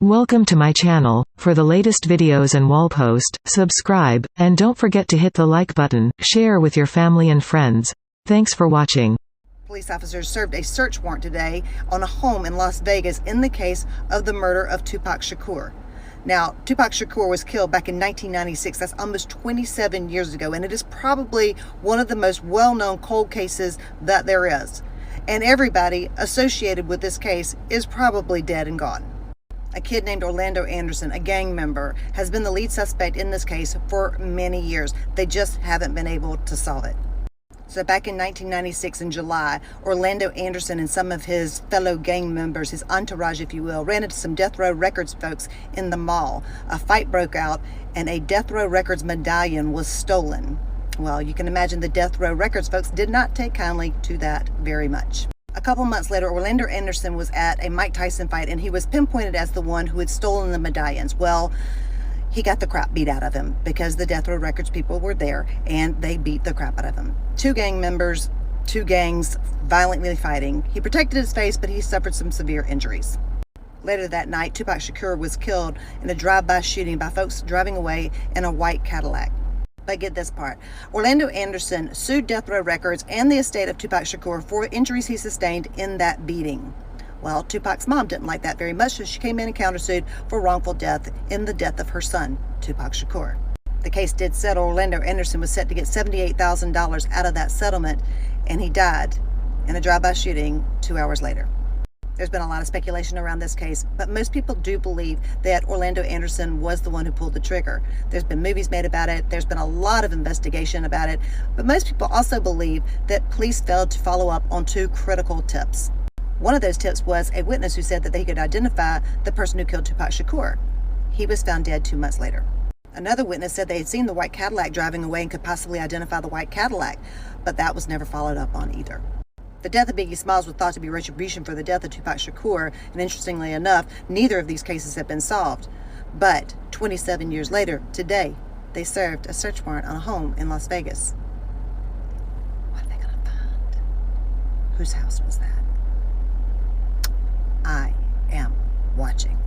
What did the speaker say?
Welcome to my channel. For the latest videos and wall post, subscribe, and don't forget to hit the like button, share with your family and friends. Thanks for watching. Police officers served a search warrant today on a home in Las Vegas in the case of the murder of Tupac Shakur. Now, Tupac Shakur was killed back in 1996. That's almost 27 years ago, and it is probably one of the most well-known cold cases that there is. And everybody associated with this case is probably dead and gone. A kid named Orlando Anderson, a gang member, has been the lead suspect in this case for many years. They just haven't been able to solve it. So back in 1996 in July, Orlando Anderson and some of his fellow gang members, his entourage if you will, ran into some Death Row Records folks in the mall. A fight broke out and a Death Row Records medallion was stolen. Well, you can imagine the Death Row Records folks did not take kindly to that very much. A couple months later, Orlando Anderson was at a Mike Tyson fight and he was pinpointed as the one who had stolen the medallions. Well, he got the crap beat out of him because the Death Row Records people were there and they beat the crap out of him. Two gang members, two gangs violently fighting. He protected his face, but he suffered some severe injuries. Later that night, Tupac Shakur was killed in a drive-by shooting by folks driving away in a white Cadillac. But get this part. Orlando Anderson sued Death Row Records and the estate of Tupac Shakur for injuries he sustained in that beating. Well, Tupac's mom didn't like that very much, so she came in and countersued for wrongful death in the death of her son, Tupac Shakur. The case did settle. Orlando Anderson was set to get $78,000 out of that settlement, and he died in a drive-by shooting 2 hours later. There's been a lot of speculation around this case, but most people do believe that Orlando Anderson was the one who pulled the trigger. There's been movies made about it. There's been a lot of investigation about it, but most people also believe that police failed to follow up on two critical tips. One of those tips was a witness who said that they could identify the person who killed Tupac Shakur. He was found dead 2 months later. Another witness said they had seen the white Cadillac driving away and could possibly identify the white Cadillac, but that was never followed up on either. The death of Biggie Smalls was thought to be retribution for the death of Tupac Shakur, and interestingly enough, neither of these cases have been solved. But 27 years later, today, they served a search warrant on a home in Las Vegas. What are they going to find? Whose house was that? I am watching.